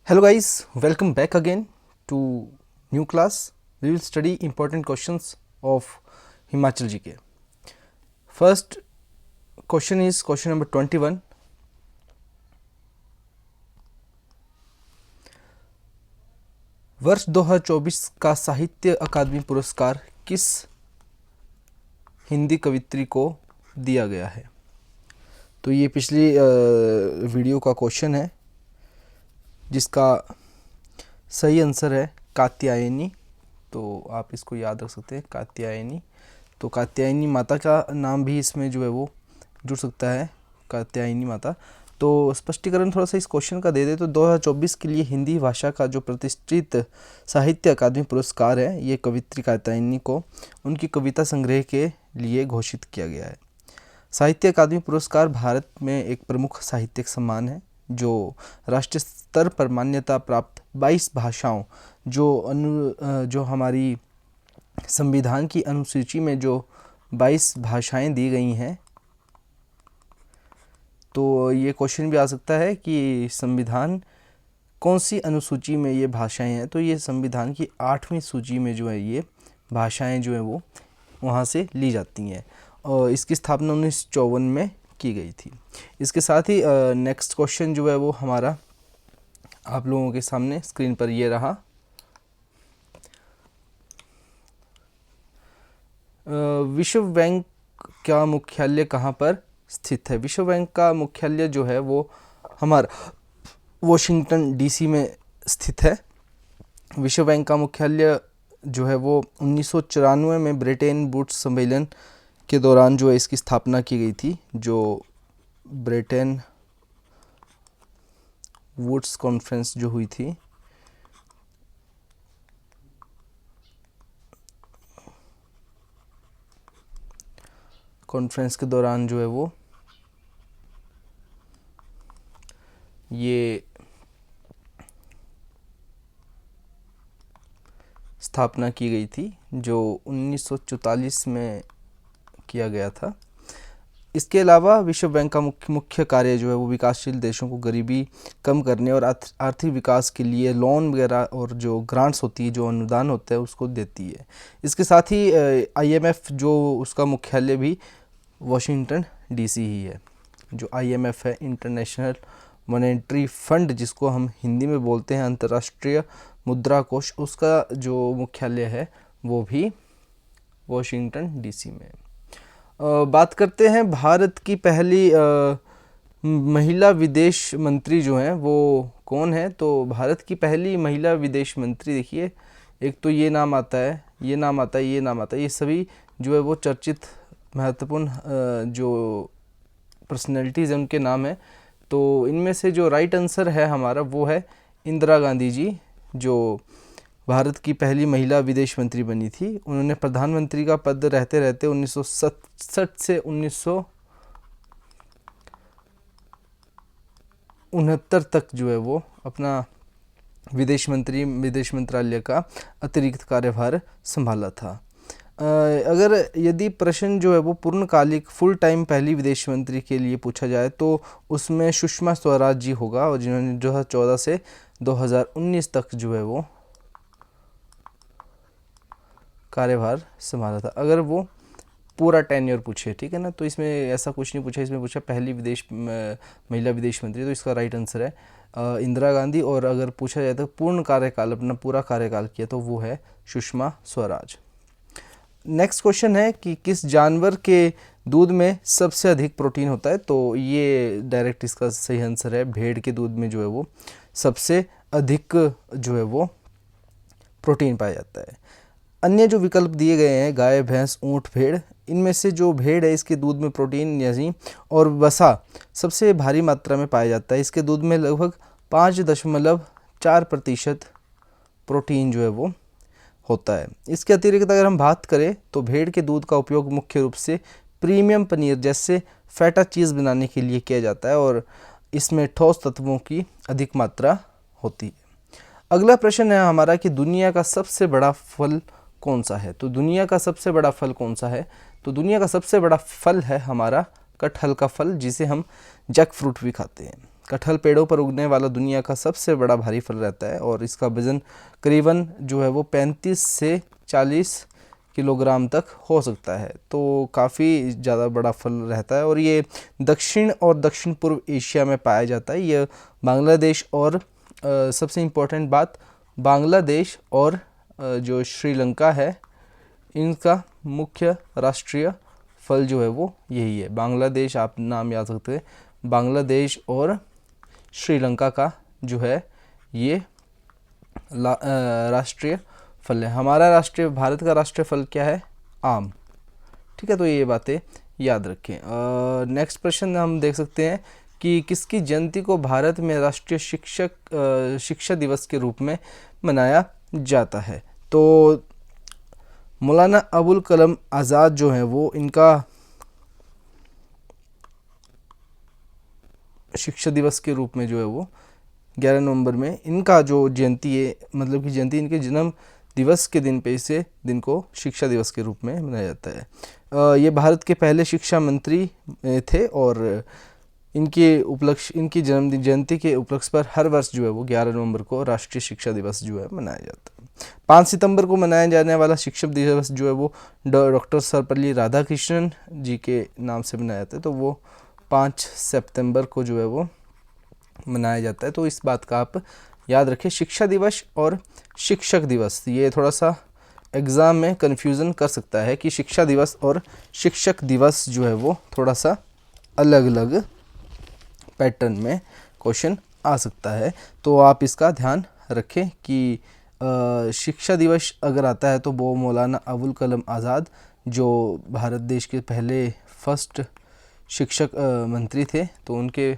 Hello guys, welcome back again to new class. We will study important questions of Himachal GK. First question is question number 21. वर्ष 2024 का साहित्य अकादमी पुरस्कार किस हिंदी कवित्री को दिया गया है? तो ये पिछली वीडियो का क्वेश्चन है जिसका सही आंसर है कात्यायनी। तो आप इसको याद रख सकते हैं, कात्यायनी। तो कात्यायनी माता का नाम भी इसमें जो है वो जुड़ सकता है, कात्यायनी माता। तो स्पष्टीकरण थोड़ा सा इस क्वेश्चन का दे दे तो 2024 के लिए हिंदी भाषा का जो प्रतिष्ठित साहित्य अकादमी पुरस्कार है, ये कवित्री कात्यायनी को उनकी कविता संग्रह के लिए घोषित किया गया है। साहित्य अकादमी पुरस्कार भारत में एक प्रमुख साहित्यिक सम्मान है जो राष्ट्रीय स्तर पर मान्यता प्राप्त 22 भाषाओं जो हमारी संविधान की अनुसूची में जो 22 भाषाएं दी गई हैं। तो ये क्वेश्चन भी आ सकता है कि संविधान कौन सी अनुसूची में ये भाषाएं हैं। तो ये संविधान की 8वीं सूची में जो है ये भाषाएं जो है वो वहाँ से ली जाती हैं और इसकी स्थापना 1954 में की गई थी। इसके साथ ही नेक्स्ट क्वेश्चन जो है वो हमारा आप लोगों के सामने स्क्रीन पर ये रहा। विश्व बैंक का मुख्यालय कहाँ पर स्थित है? विश्व बैंक का मुख्यालय जो है वो हमारा वॉशिंगटन डीसी में स्थित है। विश्व बैंक का मुख्यालय जो है वो 1994 में ब्रिटेन वुड्स सम्मेलन के दौरान जो है इसकी स्थापना की गई थी। जो ब्रिटेन वुड्स कॉन्फ्रेंस जो हुई थी, कॉन्फ्रेंस के दौरान जो है वो ये स्थापना की गई थी जो 1944 में किया गया था। इसके अलावा विश्व बैंक का मुख्य कार्य जो है वो विकासशील देशों को गरीबी कम करने और आर्थिक विकास के लिए लोन वगैरह और जो ग्रांट्स होती है, जो अनुदान होता है, उसको देती है। इसके साथ ही IMF जो उसका मुख्यालय भी वॉशिंगटन डीसी ही है। जो IMF है, इंटरनेशनल मॉनेटरी फंड, जिसको हम हिंदी में बोलते हैं अंतर्राष्ट्रीय मुद्रा कोष, उसका जो मुख्यालय है वो भी वॉशिंगटन डीसी में। बात करते हैं भारत की पहली महिला विदेश मंत्री जो हैं वो कौन है? तो भारत की पहली महिला विदेश मंत्री, देखिए, एक तो ये नाम आता है, ये नाम आता है, ये नाम आता है, ये सभी जो है वो चर्चित महत्वपूर्ण जो पर्सनैलिटीज़ हैं उनके नाम है। तो इनमें से जो राइट आंसर है हमारा वो है इंदिरा गांधी जी, जो भारत की पहली महिला विदेश मंत्री बनी थी। उन्होंने प्रधानमंत्री का पद रहते रहते 1967 से 1969 तक जो है वो अपना विदेश मंत्रालय का अतिरिक्त कार्यभार संभाला था। अगर यदि प्रश्न जो है वो पूर्णकालिक फुल टाइम पहली विदेश मंत्री के लिए पूछा जाए तो उसमें सुषमा स्वराज जी होगा, और जिन्होंने 2014 से 2019 तक जो है वो कार्यभार संभाला था। अगर वो पूरा टेन्योर पूछे, ठीक है ना, तो इसमें ऐसा कुछ नहीं पूछा, इसमें पूछा पहली महिला विदेश मंत्री, तो इसका राइट आंसर है इंदिरा गांधी। और अगर पूछा जाए तो पूर्ण कार्यकाल, अपना पूरा कार्यकाल किया, तो वो है सुषमा स्वराज। नेक्स्ट क्वेश्चन है कि किस जानवर के दूध में सबसे अधिक प्रोटीन होता है? तो ये डायरेक्ट इसका सही आंसर है भेड़ के दूध में जो है वो सबसे अधिक जो है वो प्रोटीन पाया जाता है। अन्य जो विकल्प दिए गए हैं, गाय, भैंस, ऊंट, भेड़, इनमें से जो भेड़ है इसके दूध में प्रोटीन यानी और वसा सबसे भारी मात्रा में पाया जाता है। इसके दूध में लगभग 5.4% प्रोटीन जो है वो होता है। इसके अतिरिक्त अगर हम बात करें तो भेड़ के दूध का उपयोग मुख्य रूप से प्रीमियम पनीर जैसे फैटा चीज़ बनाने के लिए किया जाता है और इसमें ठोस तत्वों की अधिक मात्रा होती है। अगला प्रश्न है हमारा कि दुनिया का सबसे बड़ा फल कौन सा है? तो दुनिया का सबसे बड़ा फल कौन सा है? तो दुनिया का सबसे बड़ा फल है हमारा कटहल का फल, जिसे हम जैक फ्रूट भी खाते हैं। कटहल पेड़ों पर उगने वाला दुनिया का सबसे बड़ा भारी फल रहता है और इसका वजन करीबन जो है वो 35 से 40 किलोग्राम तक हो सकता है। तो काफ़ी ज़्यादा बड़ा फल रहता है और ये दक्षिण और दक्षिण पूर्व एशिया में पाया जाता है। यह बांग्लादेश और सबसे इम्पोर्टेंट बात, बांग्लादेश और जो श्रीलंका है इनका मुख्य राष्ट्रीय फल जो है वो यही है। बांग्लादेश, आप नाम याद रखते हैं, बांग्लादेश और श्रीलंका का जो है ये राष्ट्रीय फल है। हमारा भारत का राष्ट्रीय फल क्या है? आम। ठीक है, तो ये बातें याद रखें। नेक्स्ट प्रश्न हम देख सकते हैं कि किसकी जयंती को भारत में राष्ट्रीय शिक्षा दिवस के रूप में मनाया जाता है? तो मौलाना अबुल कलाम आज़ाद जो है वो इनका शिक्षा दिवस के रूप में जो है वो 11 नवंबर में इनका जो जयंती है, मतलब कि जयंती इनके जन्म दिवस के दिन पे इसे दिन को शिक्षा दिवस के रूप में मनाया जाता है। ये भारत के पहले शिक्षा मंत्री थे और इनकी जयंती के उपलक्ष्य पर हर वर्ष जो है वो 11 नवंबर को राष्ट्रीय शिक्षा दिवस जो है मनाया जाता है। 5 सितंबर को मनाया जाने वाला शिक्षक दिवस जो है वो डॉक्टर सर्वपल्ली राधाकृष्णन जी के नाम से मनाया जाता है, तो वो 5 सितंबर को जो है वो मनाया जाता है। तो इस बात का आप याद रखें। शिक्षा दिवस और शिक्षक दिवस, ये थोड़ा सा एग्ज़ाम में कन्फ्यूज़न कर सकता है कि शिक्षा दिवस और शिक्षक दिवस जो है वो थोड़ा सा अलग अलग पैटर्न में क्वेश्चन आ सकता है। तो आप इसका ध्यान रखें कि शिक्षा दिवस अगर आता है तो वो मौलाना अबुल कलाम आज़ाद जो भारत देश के पहले फर्स्ट शिक्षक मंत्री थे, तो उनके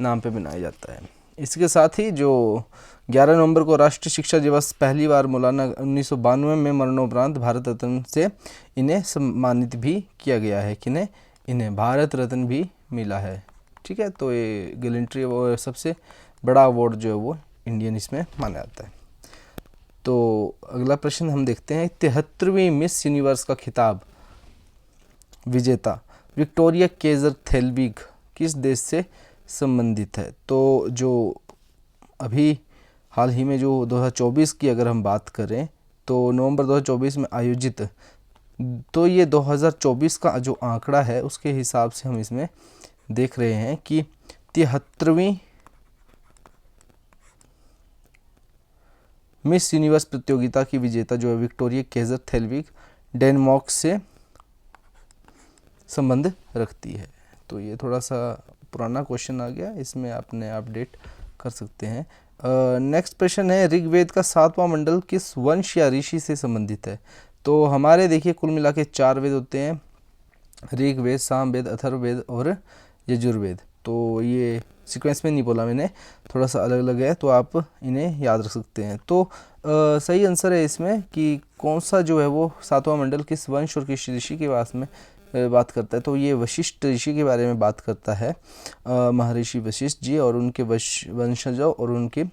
नाम पे मनाया जाता है। इसके साथ ही जो 11 नवंबर को राष्ट्रीय शिक्षा दिवस पहली बार मौलाना 1992 में मरणोपरांत भारत रत्न से इन्हें सम्मानित भी किया गया है। किन्हें? इन्हें भारत रत्न भी मिला है। ठीक है, तो ये गैलेंट्री सबसे बड़ा अवार्ड जो है वो इंडियन इसमें माना जाता है। तो अगला प्रश्न हम देखते हैं, 73वीं मिस यूनिवर्स का खिताब विजेता विक्टोरिया केजर थेल्विग किस देश से संबंधित है? तो जो अभी हाल ही में जो 2024 की अगर हम बात करें तो नवंबर 2024 में आयोजित, तो ये 2024 का जो आंकड़ा है उसके हिसाब से हम इसमें देख रहे हैं कि 73वीं मिस यूनिवर्स प्रतियोगिता की विजेता जो है विक्टोरिया केजर थेल्विग डेनमार्क से संबंध रखती है। तो ये थोड़ा सा पुराना क्वेश्चन आ गया, इसमें आपने अपडेट कर सकते हैं। नेक्स्ट प्रश्न है, ऋग्वेद का 7वां मंडल किस वंश या ऋषि से संबंधित है? तो हमारे देखिए कुल मिला के 4 वेद होते हैं, ऋग्वेद, सामवेद, अथर्ववेद और यजुर्वेद। तो ये सीक्वेंस में नहीं बोला मैंने, थोड़ा सा अलग अलग है, तो आप इन्हें याद रख सकते हैं। तो सही आंसर है इसमें कि कौन सा जो है वो 7वां मंडल किस वंश और किस ऋषि के पास में बात करता है? तो ये वशिष्ठ ऋषि के बारे में बात करता है, महर्षि वशिष्ठ जी, और उनके वंशजों और उनके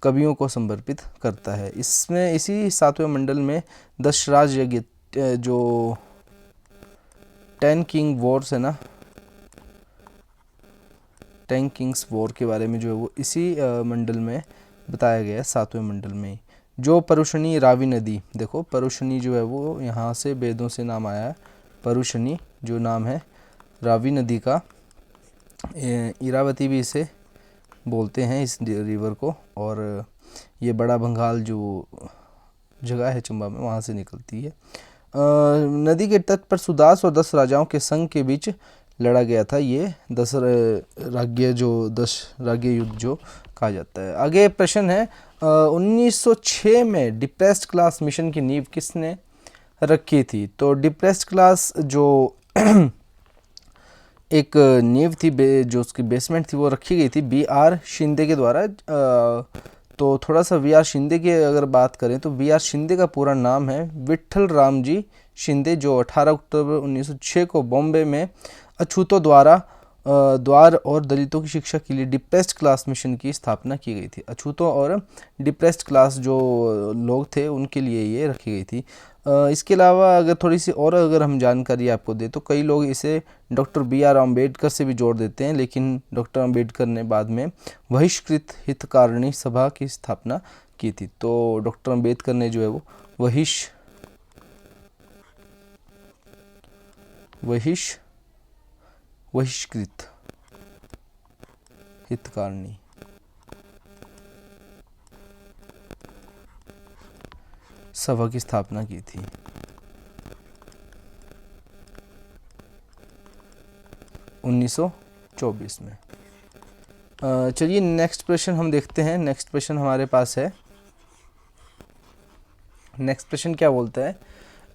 कवियों को समर्पित करता है। इसमें इसी 7वें मंडल में दशराज यज्ञ जो 10 किंग वॉर्स है ना, 10 किंग्स वॉर के बारे में जो है वो इसी मंडल में बताया गया है, 7वें मंडल में। जो परुशनी रावी नदी, देखो परुशनी जो है वो यहाँ से वेदों से नाम आया है, परुशनी जो नाम है रावी नदी का, इरावती भी इसे बोलते हैं इस रिवर को, और ये बड़ा बंगाल जो जगह है चंबा में वहाँ से निकलती है। नदी के तट पर सुदास और 10 राजाओं के संघ के बीच लड़ा गया था ये 10 राज्य युद्ध जो कहा जाता है। आगे प्रश्न है, 1906 में डिप्रेस्ड क्लास मिशन की नींव किसने रखी थी? तो डिप्रेस्ड क्लास जो एक नींव थी, जो उसकी बेसमेंट थी वो रखी गई थी B.R. शिंदे के द्वारा। तो थोड़ा सा V.R. शिंदे की अगर बात करें तो V.R. शिंदे का पूरा नाम है विट्ठल रामजी शिंदे, जो 18 अक्टूबर 1906 को बॉम्बे में अछूतों द्वारा द्वार और दलितों की शिक्षा के लिए डिप्रेस्ड क्लास मिशन की स्थापना की गई थी। अछूतों और डिप्रेस्ड क्लास जो लोग थे उनके लिए ये रखी गई थी। इसके अलावा अगर थोड़ी सी और अगर हम जानकारी आपको दें तो कई लोग इसे डॉक्टर BR अम्बेडकर से भी जोड़ देते हैं, लेकिन डॉक्टर अम्बेडकर ने बाद में बहिष्कृत हितकारिणी सभा की स्थापना की थी। तो डॉक्टर अम्बेडकर ने जो है वो बहिष्कृत हितकारिणी सभा की स्थापना की थी। उन्नीस 1924 में। चलिए नेक्स्ट प्रश्न हम देखते हैं। नेक्स्ट प्रश्न हमारे पास है। नेक्स्ट प्रश्न क्या बोलता है?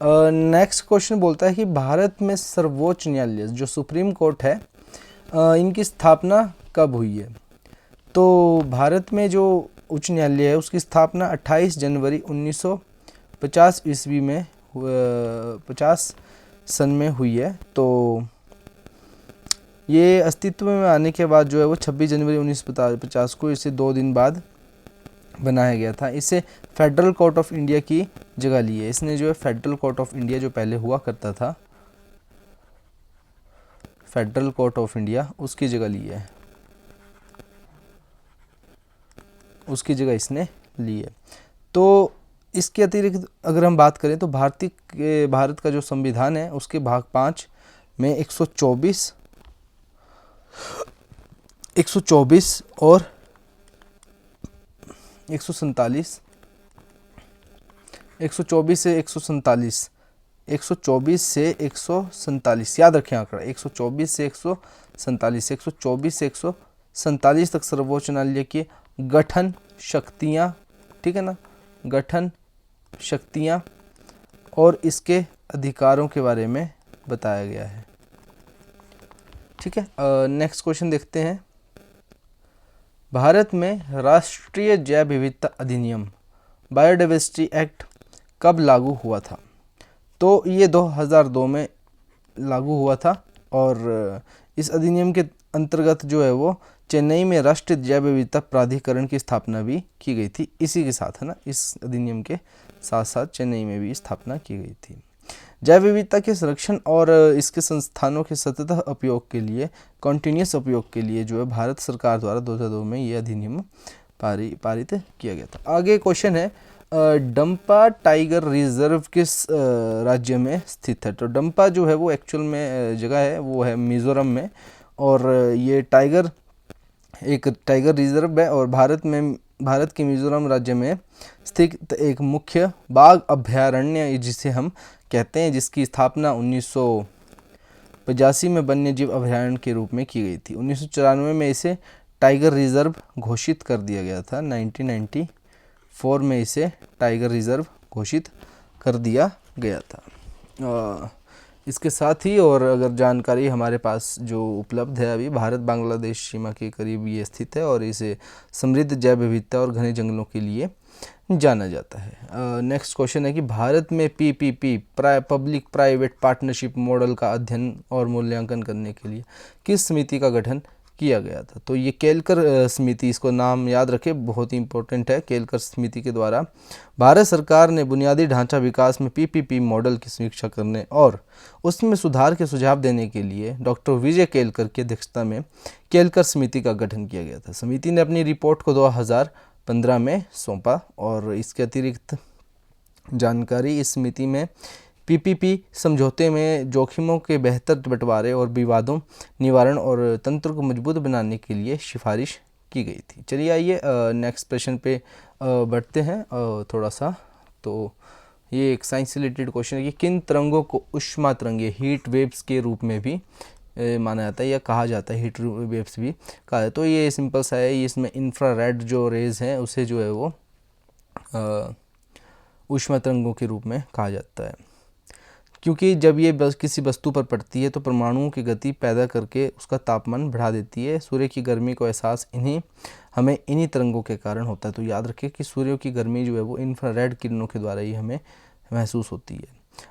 नेक्स्ट क्वेश्चन बोलता है कि भारत में सर्वोच्च न्यायालय जो सुप्रीम कोर्ट है इनकी स्थापना कब हुई है? तो भारत में जो उच्च न्यायालय है उसकी स्थापना 28 जनवरी 1950 ईस्वी में 50 सन में हुई है। तो ये अस्तित्व में आने के बाद जो है वो 26 जनवरी 1950 को इसे 2 दिन बाद बनाया गया था। इसे फेडरल कोर्ट ऑफ इंडिया की जगह ली है। इसने जो है फेडरल कोर्ट ऑफ इंडिया जो पहले हुआ करता था, फेडरल कोर्ट ऑफ इंडिया, उसकी जगह ली है, उसकी जगह इसने ली है। तो इसके अतिरिक्त अगर हम बात करें तो भारत का जो संविधान है उसके भाग 5 में 124 और 147 124 से 147 124 से 147 याद रखें आंकड़ा 124 से 147 124 से 147 तक सर्वोच्च न्यायालय की गठन शक्तियां, ठीक है ना, गठन शक्तियां और इसके अधिकारों के बारे में बताया गया है। ठीक है, नेक्स्ट क्वेश्चन देखते हैं। भारत में राष्ट्रीय जैव विविधता अधिनियम बायोडाइवर्सिटी एक्ट कब लागू हुआ था? तो ये 2002 में लागू हुआ था और इस अधिनियम के अंतर्गत जो है वो चेन्नई में राष्ट्रीय जैव विविधता प्राधिकरण की स्थापना भी की गई थी। इसी के साथ है ना, इस अधिनियम के साथ साथ चेन्नई में भी स्थापना की गई थी। जैव विविधता के संरक्षण और इसके संस्थानों के सतत उपयोग के लिए, कॉन्टिन्यूस उपयोग के लिए जो है भारत सरकार द्वारा 2002 में यह अधिनियम पारित किया गया था। आगे क्वेश्चन है, डंपा टाइगर रिजर्व किस राज्य में स्थित है? तो डंपा जो है वो एक्चुअल में जगह है वो है मिजोरम में और ये एक टाइगर रिजर्व है और भारत के मिजोरम राज्य में स्थित एक मुख्य बाघ अभयारण्य जिसे हम कहते हैं, जिसकी स्थापना 1985 में वन्यजीव अभयारण्य के रूप में की गई थी। 1994 में इसे टाइगर रिजर्व घोषित कर दिया गया था। 1994 में इसे टाइगर रिजर्व घोषित कर दिया गया था। इसके साथ ही और अगर जानकारी हमारे पास जो उपलब्ध है अभी, भारत बांग्लादेश सीमा के करीब ये स्थित है और इसे समृद्ध जैव विविधता और घने जंगलों के लिए जाना जाता है। नेक्स्ट क्वेश्चन है कि भारत में PPP public private partnership model का अध्ययन और मूल्यांकन करने के लिए किस समिति का गठन किया गया था? तो ये केलकर समिति, इसको नाम याद रखें, बहुत ही इंपॉर्टेंट है। केलकर समिति के द्वारा भारत सरकार ने बुनियादी ढांचा विकास में PPP मॉडल की समीक्षा करने और उसमें सुधार के सुझाव देने के लिए डॉक्टर विजय केलकर की अध्यक्षता में केलकर समिति का गठन किया गया था। समिति ने अपनी रिपोर्ट को 2015 में सौंपा और इसके अतिरिक्त जानकारी, इस समिति में PPP समझौते में जोखिमों के बेहतर बंटवारे और विवादों निवारण और तंत्र को मजबूत बनाने के लिए सिफारिश की गई थी। चलिए आइए नेक्स्ट प्रश्न पे बढ़ते हैं थोड़ा सा। तो ये एक साइंस से रिलेटेड क्वेश्चन है कि किन तरंगों को ऊष्मा तरंगें, हीट वेव्स के रूप में भी माना जाता है या कहा जाता है, हीट वेव्स भी कहा है। तो ये सिंपल सा है, इसमें इंफ्रारेड जो रेज हैं उसे जो है वो ऊष्मा तरंगों के रूप में कहा जाता है, क्योंकि जब ये किसी वस्तु पर पड़ती है तो परमाणुओं की गति पैदा करके उसका तापमान बढ़ा देती है। सूर्य की गर्मी को एहसास हमें इन्हीं तरंगों के कारण होता है। तो याद रखें कि सूर्य की गर्मी जो है वो इंफ्रारेड किरणों के द्वारा ही हमें महसूस होती है।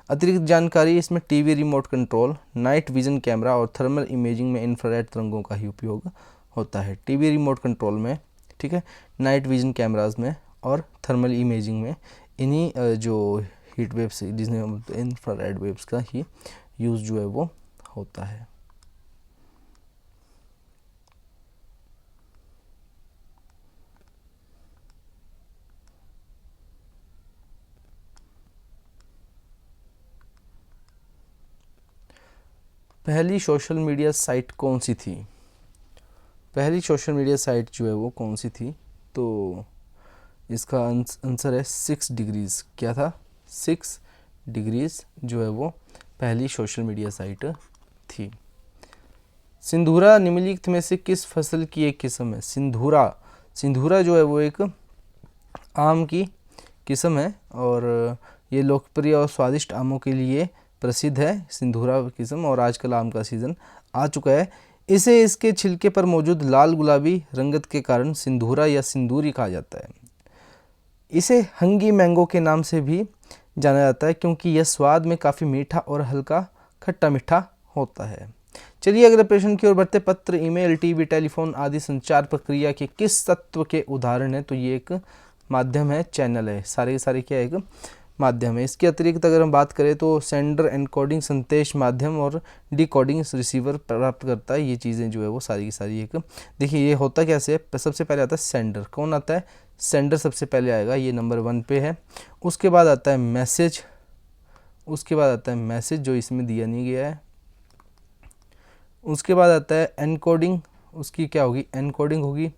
अतिरिक्त जानकारी इसमें TV remote control, night vision camera और थर्मल इमेजिंग में इंफ्रारेड तरंगों का ही उपयोग होता है। टीवी रिमोट कंट्रोल में, ठीक है, नाइट विजन कैमराज में और थर्मल इमेजिंग में इन्हीं जो हीट वेव्स जिसमें इंफ्रारेड वेव्स का ही यूज़ जो है वो होता है। पहली सोशल मीडिया साइट कौन सी थी? पहली सोशल मीडिया साइट जो है वो कौन सी थी? तो इसका आंसर है 6 डिग्रीज। क्या था? 6 डिग्रीज जो है वो पहली सोशल मीडिया साइट थी। सिंधूरा निम्नलिखित में से किस फसल की एक किस्म है? सिंधूरा जो है वो एक आम की किस्म है और ये लोकप्रिय और स्वादिष्ट आमों के लिए प्रसिद्ध है सिंधूरा किस्म, और आजकल आम का सीज़न आ चुका है। इसे इसके छिलके पर मौजूद लाल गुलाबी रंगत के कारण सिंधूरा या सिंदूरी कहा जाता है। इसे हंगी मैंगो के नाम से भी जाना जाता है क्योंकि यह स्वाद में काफ़ी मीठा और हल्का खट्टा मीठा होता है। चलिए अगले प्रश्न की ओर बढ़ते। पत्र, ईमेल, टीवी, टेलीफोन आदि संचार प्रक्रिया के किस तत्व के उदाहरण है? तो ये एक माध्यम है, चैनल है, सारे के सारे क्या एक माध्यम है। इसके अतिरिक्त अगर हम बात करें तो सेंडर एनकोडिंग संदेश माध्यम और डिकोडिंग रिसीवर प्राप्त करता है। ये चीज़ें जो है वो सारी की सारी एक, देखिए ये होता कैसे है। सबसे पहले आता है सेंडर। कौन आता है? सेंडर सबसे पहले आएगा, ये नंबर 1 पे है। उसके बाद आता है मैसेज, उसके बाद आता है मैसेज जो इसमें दिया नहीं गया है। उसके बाद आता है एनकोडिंग, उसकी क्या होगी? एनकोडिंग होगी।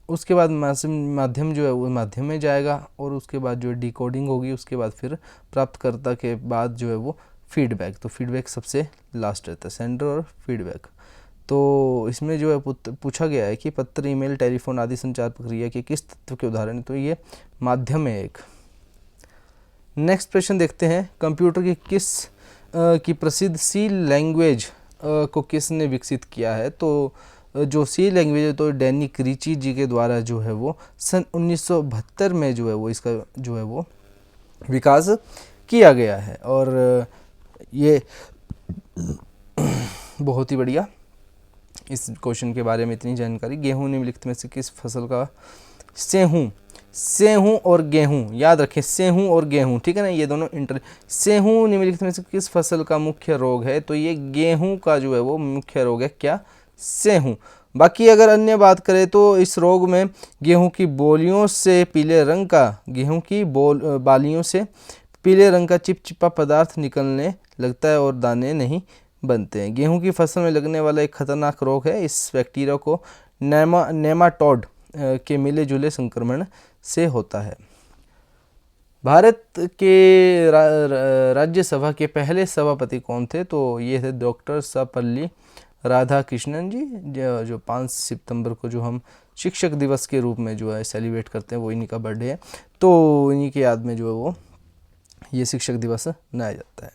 उसके बाद माध्यम जो है वो माध्यम में जाएगा और उसके बाद जो है डिकोडिंग होगी। उसके बाद फिर प्राप्तकर्ता के बाद जो है वो फीडबैक। तो फीडबैक सबसे लास्ट रहता है, सेंडर और फीडबैक। तो इसमें जो है पूछा गया है कि पत्र, ईमेल, टेलीफोन आदि संचार प्रक्रिया के किस तत्व के उदाहरण है? तो ये माध्यम है एक। नेक्स्ट प्रश्न देखते हैं। कंप्यूटर की प्रसिद्ध सी लैंग्वेज को किसने विकसित किया है? तो जो सी लैंग्वेज है तो डैनिक रिची जी के द्वारा जो है वो सन 1972 में जो है वो इसका जो है वो विकास किया गया है। और ये बहुत ही बढ़िया। इस क्वेश्चन के बारे में इतनी जानकारी। गेहूं निम्नलिखित में से किस फसल का? सेहूं और गेहूं, याद रखें, सेहूं और गेहूं, ठीक है ना, ये दोनों सेहूं निम्नलिखित में से किस फसल का मुख्य रोग है? तो ये गेहूं का जो है वो मुख्य रोग है, क्या? सेहूं। बाकी अगर अन्य बात करें तो इस रोग में गेहूं की बोलियों से पीले रंग का, गेहूं की बालियों से पीले रंग का चिपचिपा पदार्थ निकलने लगता है और दाने नहीं बनते हैं। गेहूं की फसल में लगने वाला एक खतरनाक रोग है। इस बैक्टीरिया को नेमाटोड के मिले जुले संक्रमण से होता है। भारत के राज्यसभा के पहले सभापति कौन थे? तो ये थे डॉक्टर सर्वपल्ली राधाकृष्णन जी, जो 5 सितंबर को जो हम शिक्षक दिवस के रूप में जो है सेलिब्रेट करते हैं, वो इन्हीं का बर्थडे है। तो इन्हीं की याद में जो है वो ये शिक्षक दिवस मनाया जाता है।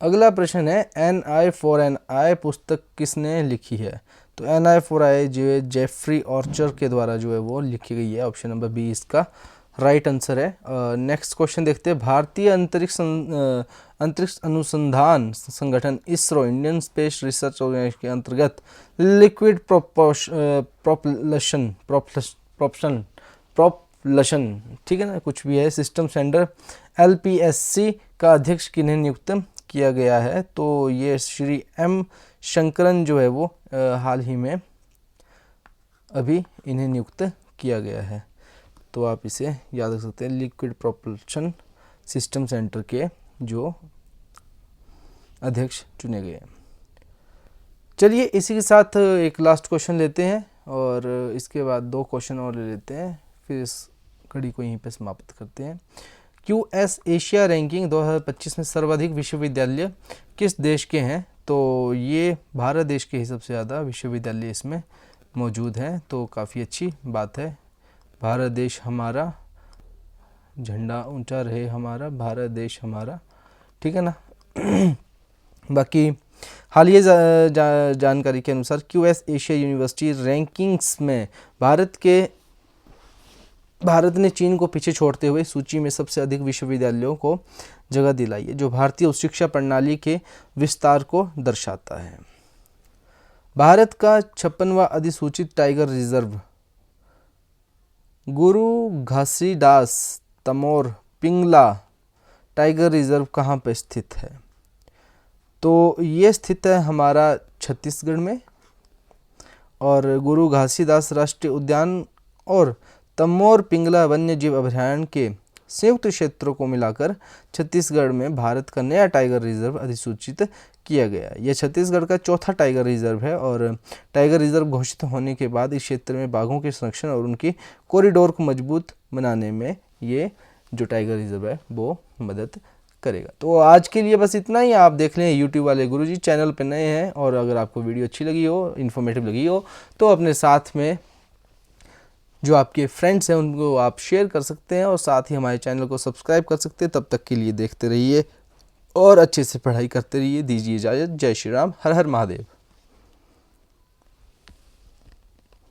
अगला प्रश्न है, एन आई फॉर एन आई पुस्तक किसने लिखी है? तो एन आई फॉर आई जो है जेफरी ऑर्चर के द्वारा जो है वो लिखी गई है। ऑप्शन नंबर बी इसका राइट आंसर है। नेक्स्ट क्वेश्चन देखते हैं। भारतीय अंतरिक्ष अनुसंधान संगठन ISRO, Indian space research organisation के अंतर्गत लिक्विड प्रोपल्शन, ठीक है ना, कुछ भी है, सिस्टम सेंटर LPSC का अध्यक्ष किन्हें नियुक्त किया गया है? तो ये श्री M शंकरन जो है वो हाल ही में अभी इन्हें नियुक्त किया गया है। तो आप इसे याद रख सकते हैं, लिक्विड प्रोपल्शन सिस्टम सेंटर के जो अध्यक्ष चुने गए हैं। चलिए इसी के साथ एक लास्ट क्वेश्चन लेते हैं और इसके बाद 2 क्वेश्चन और ले लेते हैं, फिर इस कड़ी को यहीं पे समाप्त करते हैं। QS एशिया रैंकिंग 2025 में सर्वाधिक विश्वविद्यालय किस देश के हैं? तो ये भारत देश के ही सबसे ज़्यादा विश्वविद्यालय इसमें मौजूद हैं। तो काफ़ी अच्छी बात है। भारत देश हमारा, झंडा ऊंचा रहे हमारा, भारत देश हमारा, ठीक है ना। बाकी हालिया जानकारी के अनुसार QS एशिया यूनिवर्सिटी रैंकिंग्स में भारत के भारत ने चीन को पीछे छोड़ते हुए सूची में सबसे अधिक विश्वविद्यालयों को जगह दिलाई है, जो भारतीय उच्च शिक्षा प्रणाली के विस्तार को दर्शाता है। भारत का 56वां अधिसूचित टाइगर रिजर्व गुरु घासीदास तमोर पिंगला टाइगर रिजर्व कहाँ पर स्थित है? तो ये स्थित है हमारा छत्तीसगढ़ में, और गुरु घासीदास राष्ट्रीय उद्यान और तमोर पिंगला वन्य जीव अभयारण्य के संयुक्त क्षेत्रों को मिलाकर छत्तीसगढ़ में भारत का नया टाइगर रिजर्व अधिसूचित किया गया। यह छत्तीसगढ़ का चौथा टाइगर रिजर्व है, और टाइगर रिजर्व घोषित होने के बाद इस क्षेत्र में बाघों के संरक्षण और उनकी कॉरिडोर को मजबूत बनाने में ये जो टाइगर रिजर्व है वो मदद करेगा। तो आज के लिए बस इतना ही। आप देख लें यूट्यूब वाले गुरुजी, चैनल पे नए हैं और अगर आपको वीडियो अच्छी लगी हो, इन्फॉर्मेटिव लगी हो, तो अपने साथ में जो आपके फ्रेंड्स हैं उनको आप शेयर कर सकते हैं, और साथ ही हमारे चैनल को सब्सक्राइब कर सकते हैं। तब तक के लिए देखते रहिए और अच्छे से पढ़ाई करते रहिए। दीजिए इजाज़त। जय श्री राम। हर हर महादेव।